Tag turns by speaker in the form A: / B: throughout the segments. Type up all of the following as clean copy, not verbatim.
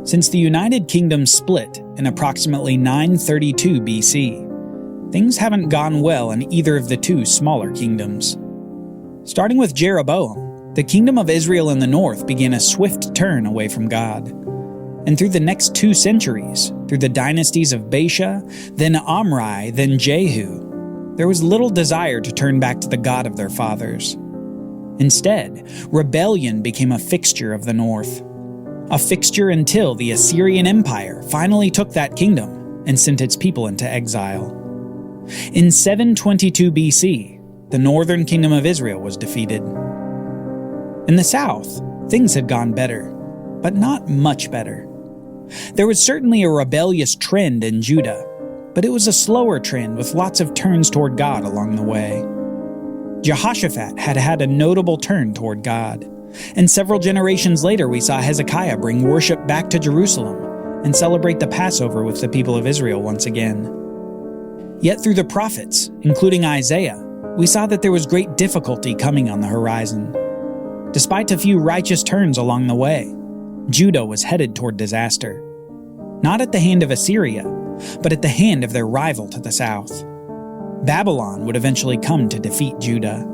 A: Since the United Kingdom split in approximately 932 BC, things haven't gone well in either of the two smaller kingdoms. Starting with Jeroboam, the kingdom of Israel in the north began a swift turn away from God. And through the next 2 centuries, through the dynasties of Baasha, then Omri, then Jehu, there was little desire to turn back to the God of their fathers. Instead, rebellion became a fixture of the north. A fixture until the Assyrian Empire finally took that kingdom and sent its people into exile. In 722 BC, the northern kingdom of Israel was defeated. In the south, things had gone better, but not much better. There was certainly a rebellious trend in Judah, but it was a slower trend with lots of turns toward God along the way. Jehoshaphat had had a notable turn toward God, and several generations later we saw Hezekiah bring worship back to Jerusalem and celebrate the Passover with the people of Israel once again. Yet through the prophets, including Isaiah, we saw that there was great difficulty coming on the horizon. Despite a few righteous turns along the way, Judah was headed toward disaster. Not at the hand of Assyria, but at the hand of their rival to the south. Babylon would eventually come to defeat Judah.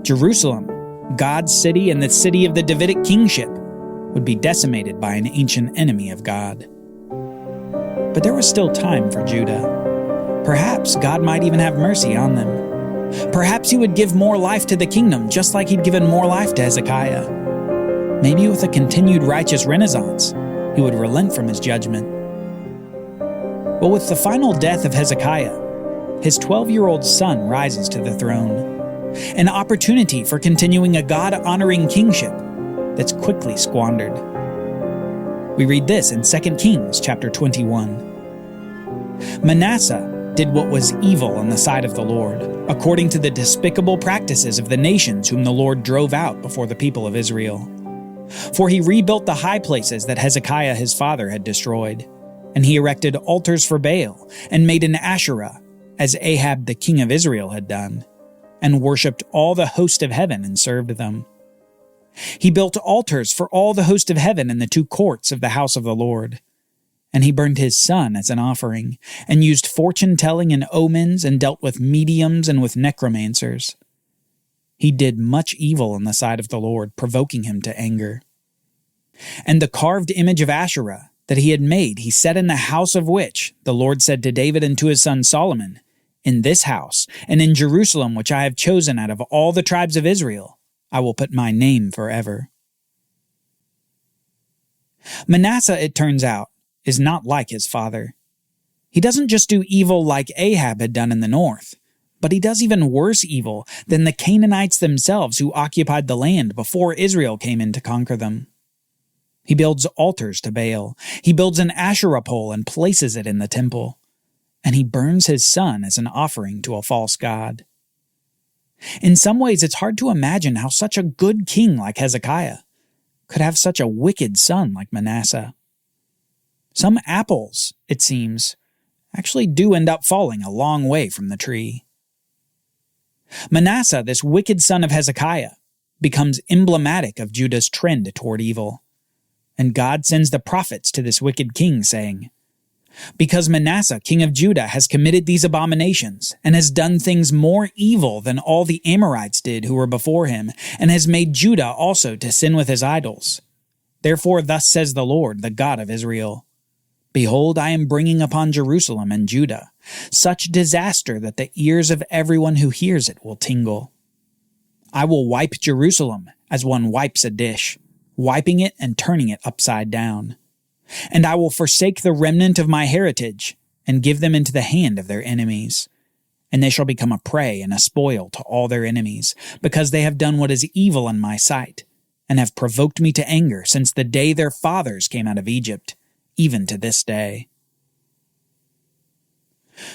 A: Jerusalem, God's city and the city of the Davidic kingship, would be decimated by an ancient enemy of God. But there was still time for Judah. Perhaps God might even have mercy on them. Perhaps he would give more life to the kingdom just like he'd given more life to Hezekiah. Maybe with a continued righteous renaissance, he would relent from his judgment. But with the final death of Hezekiah, his 12-year-old son rises to the throne. An opportunity for continuing a God-honoring kingship that's quickly squandered. We read this in 2 Kings chapter 21. Manasseh did what was evil in the sight of the Lord, according to the despicable practices of the nations whom the Lord drove out before the people of Israel. For he rebuilt the high places that Hezekiah his father had destroyed, and he erected altars for Baal, and made an Asherah, as Ahab the king of Israel had done, and worshipped all the host of heaven and served them. He built altars for all the host of heaven in the 2 courts of the house of the Lord. And he burned his son as an offering, and used fortune-telling and omens, and dealt with mediums and with necromancers. He did much evil in the sight of the Lord, provoking him to anger. And the carved image of Asherah that he had made he set in the house of which the Lord said to David and to his son Solomon, "In this house, and in Jerusalem which I have chosen out of all the tribes of Israel, I will put my name forever." Manasseh, it turns out, is not like his father. He doesn't just do evil like Ahab had done in the north, but he does even worse evil than the Canaanites themselves who occupied the land before Israel came in to conquer them. He builds altars to Baal. He builds an Asherah pole and places it in the temple. And he burns his son as an offering to a false god. In some ways, it's hard to imagine how such a good king like Hezekiah could have such a wicked son like Manasseh. Some apples, it seems, actually do end up falling a long way from the tree. Manasseh, this wicked son of Hezekiah, becomes emblematic of Judah's trend toward evil. And God sends the prophets to this wicked king, saying, "Because Manasseh, king of Judah, has committed these abominations, and has done things more evil than all the Amorites did who were before him, and has made Judah also to sin with his idols. Therefore thus says the Lord, the God of Israel, Behold, I am bringing upon Jerusalem and Judah such disaster that the ears of everyone who hears it will tingle. I will wipe Jerusalem as one wipes a dish, wiping it and turning it upside down. And I will forsake the remnant of my heritage, and give them into the hand of their enemies. And they shall become a prey and a spoil to all their enemies, because they have done what is evil in my sight, and have provoked me to anger since the day their fathers came out of Egypt, even to this day."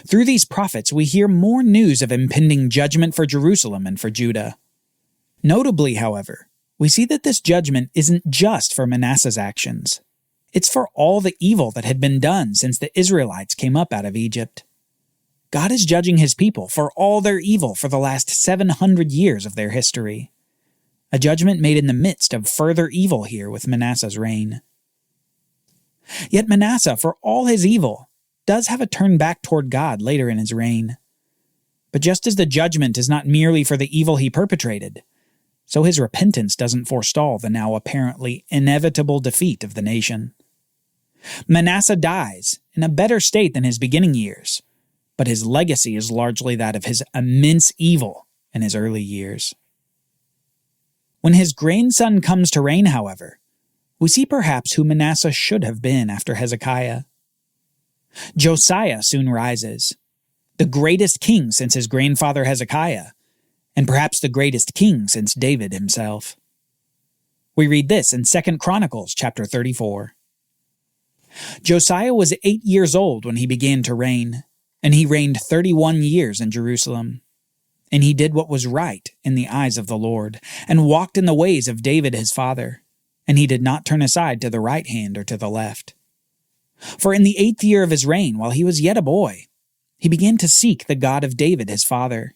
A: Through these prophets, we hear more news of impending judgment for Jerusalem and for Judah. Notably, however, we see that this judgment isn't just for Manasseh's actions. It's for all the evil that had been done since the Israelites came up out of Egypt. God is judging his people for all their evil for the last 700 years of their history. A judgment made in the midst of further evil here with Manasseh's reign. Yet Manasseh, for all his evil, does have a turn back toward God later in his reign. But just as the judgment is not merely for the evil he perpetrated, so his repentance doesn't forestall the now apparently inevitable defeat of the nation. Manasseh dies in a better state than his beginning years, but his legacy is largely that of his immense evil in his early years. When his grandson comes to reign, however, we see perhaps who Manasseh should have been after Hezekiah. Josiah soon rises, the greatest king since his grandfather Hezekiah, and perhaps the greatest king since David himself. We read this in 2 Chronicles chapter 34. Josiah was 8 years old when he began to reign, and he reigned 31 years in Jerusalem. And he did what was right in the eyes of the Lord, and walked in the ways of David his father, and he did not turn aside to the right hand or to the left. For in the 8th year of his reign, while he was yet a boy, he began to seek the God of David his father.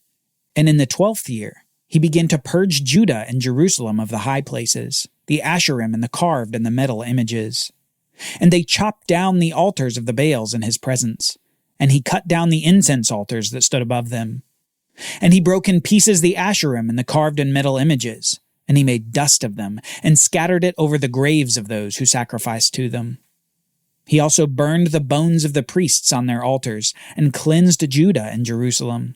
A: And in the 12th year, he began to purge Judah and Jerusalem of the high places, the Asherim and the carved and the metal images. And they chopped down the altars of the Baals in his presence, and he cut down the incense altars that stood above them. And he broke in pieces the Asherim and the carved and metal images, and he made dust of them, and scattered it over the graves of those who sacrificed to them. He also burned the bones of the priests on their altars, and cleansed Judah and Jerusalem.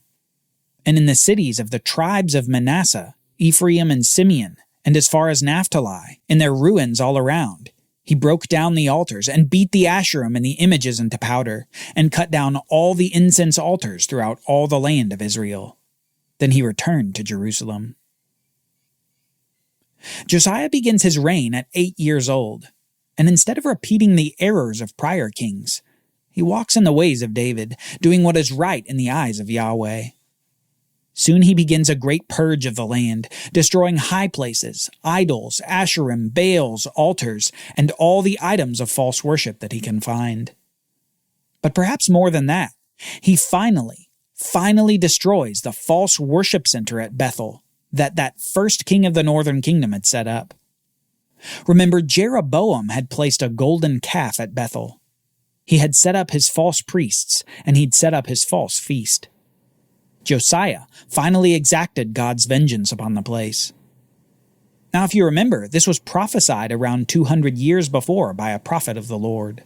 A: And in the cities of the tribes of Manasseh, Ephraim and Simeon, and as far as Naphtali, in their ruins all around, he broke down the altars, and beat the Asherim and the images into powder, and cut down all the incense altars throughout all the land of Israel. Then he returned to Jerusalem. Josiah begins his reign at 8 years old, and instead of repeating the errors of prior kings, he walks in the ways of David, doing what is right in the eyes of Yahweh. Soon he begins a great purge of the land, destroying high places, idols, Asherim, Baals, altars, and all the items of false worship that he can find. But perhaps more than that, he finally destroys the false worship center at Bethel that first king of the northern kingdom had set up. Remember, Jeroboam had placed a golden calf at Bethel. He had set up his false priests, and he'd set up his false feast. Josiah finally exacted God's vengeance upon the place. Now, if you remember, this was prophesied around 200 years before by a prophet of the Lord.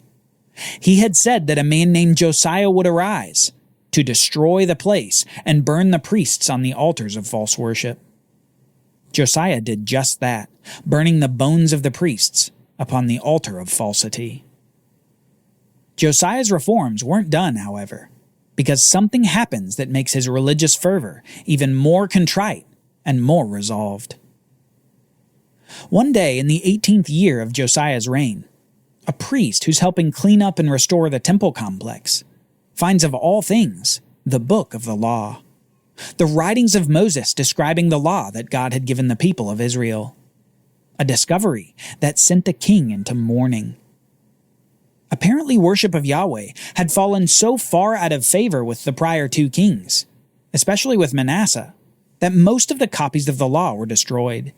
A: He had said that a man named Josiah would arise to destroy the place and burn the priests on the altars of false worship. Josiah did just that, burning the bones of the priests upon the altar of falsity. Josiah's reforms weren't done, however, because something happens that makes his religious fervor even more contrite and more resolved. One day in the 18th year of Josiah's reign, a priest who's helping clean up and restore the temple complex finds, of all things, the book of the law, the writings of Moses describing the law that God had given the people of Israel, a discovery that sent the king into mourning. Apparently, worship of Yahweh had fallen so far out of favor with the prior two kings, especially with Manasseh, that most of the copies of the law were destroyed.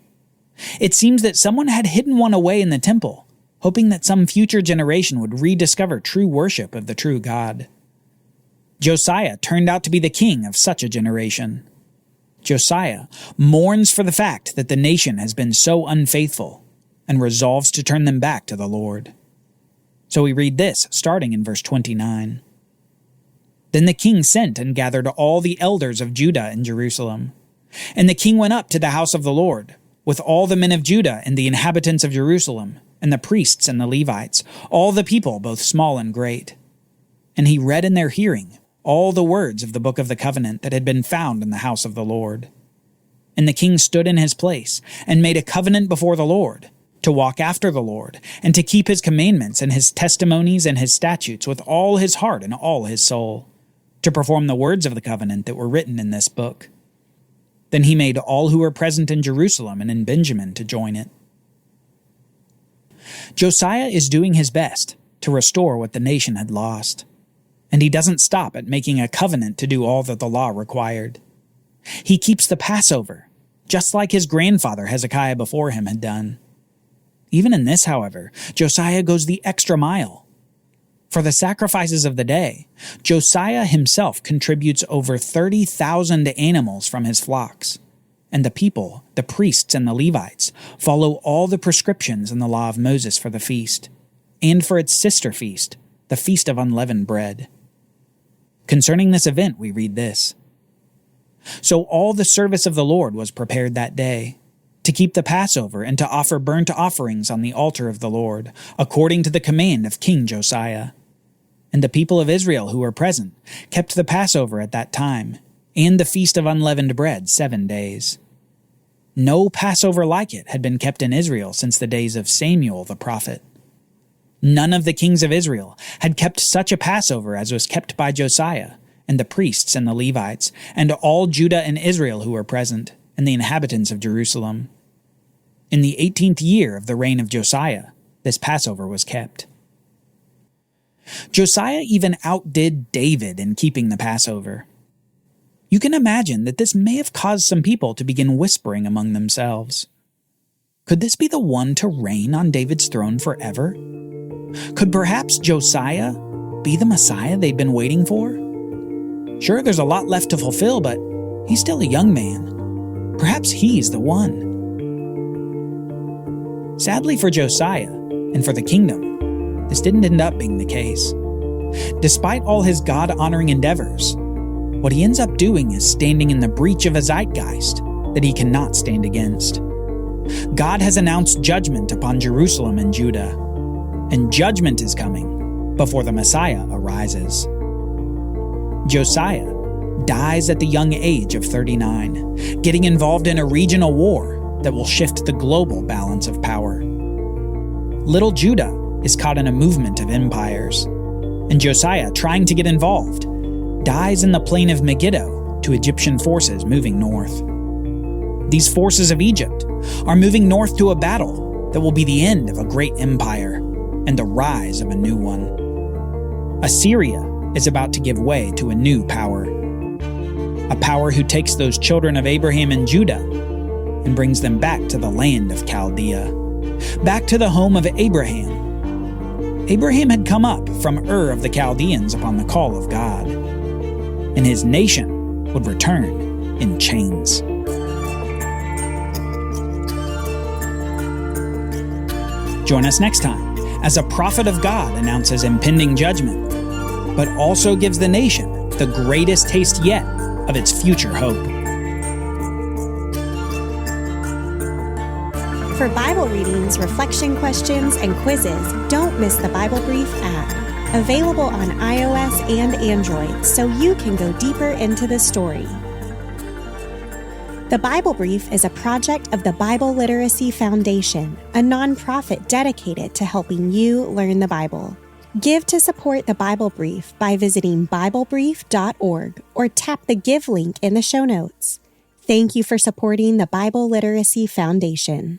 A: It seems that someone had hidden one away in the temple, hoping that some future generation would rediscover true worship of the true God. Josiah turned out to be the king of such a generation. Josiah mourns for the fact that the nation has been so unfaithful and resolves to turn them back to the Lord. So we read this, starting in verse 29. Then the king sent and gathered all the elders of Judah and Jerusalem. And the king went up to the house of the Lord, with all the men of Judah and the inhabitants of Jerusalem, and the priests and the Levites, all the people, both small and great. And he read in their hearing all the words of the book of the covenant that had been found in the house of the Lord. And the king stood in his place, and made a covenant before the Lord, to walk after the Lord, and to keep his commandments and his testimonies and his statutes with all his heart and all his soul, to perform the words of the covenant that were written in this book. Then he made all who were present in Jerusalem and in Benjamin to join it. Josiah is doing his best to restore what the nation had lost, and he doesn't stop at making a covenant to do all that the law required. He keeps the Passover, just like his grandfather Hezekiah before him had done. Even in this, however, Josiah goes the extra mile, For the sacrifices of the day, Josiah himself contributes over 30,000 animals from his flocks. And the people, the priests and the Levites, follow all the prescriptions in the law of Moses for the feast, and for its sister feast, the Feast of Unleavened Bread. Concerning this event, we read this. So all the service of the Lord was prepared that day, to keep the Passover and to offer burnt offerings on the altar of the Lord, according to the command of King Josiah. And the people of Israel who were present kept the Passover at that time, and the Feast of Unleavened Bread 7 days. No Passover like it had been kept in Israel since the days of Samuel the prophet. None of the kings of Israel had kept such a Passover as was kept by Josiah, and the priests and the Levites, and all Judah and Israel who were present, and the inhabitants of Jerusalem. In the 18th year of the reign of Josiah, this Passover was kept. Josiah even outdid David in keeping the Passover. You can imagine that this may have caused some people to begin whispering among themselves. Could this be the one to reign on David's throne forever? Could perhaps Josiah be the Messiah they'd been waiting for? Sure, there's a lot left to fulfill, but he's still a young man. Perhaps he's the one. Sadly for Josiah, and for the kingdom, this didn't end up being the case. Despite all his God-honoring endeavors, what he ends up doing is standing in the breach of a zeitgeist that he cannot stand against. God has announced judgment upon Jerusalem and Judah, and judgment is coming before the Messiah arises. Josiah dies at the young age of 39, getting involved in a regional war that will shift the global balance of power. Little Judah is caught in a movement of empires, and Josiah, trying to get involved, dies in the plain of Megiddo to Egyptian forces moving north. These forces of Egypt are moving north to a battle that will be the end of a great empire and the rise of a new one. Assyria is about to give way to a new power. A power who takes those children of Abraham and Judah and brings them back to the land of Chaldea, back to the home of Abraham. Abraham had come up from Ur of the Chaldeans upon the call of God, and his nation would return in chains. Join us next time as a prophet of God announces impending judgment, but also gives the nation the greatest taste yet of its future hope.
B: For Bible readings, reflection questions, and quizzes, don't miss the Bible Brief app. Available on iOS and Android, so you can go deeper into the story. The Bible Brief is a project of the Bible Literacy Foundation, a nonprofit dedicated to helping you learn the Bible. Give to support the Bible Brief by visiting BibleBrief.org or tap the Give link in the show notes. Thank you for supporting the Bible Literacy Foundation.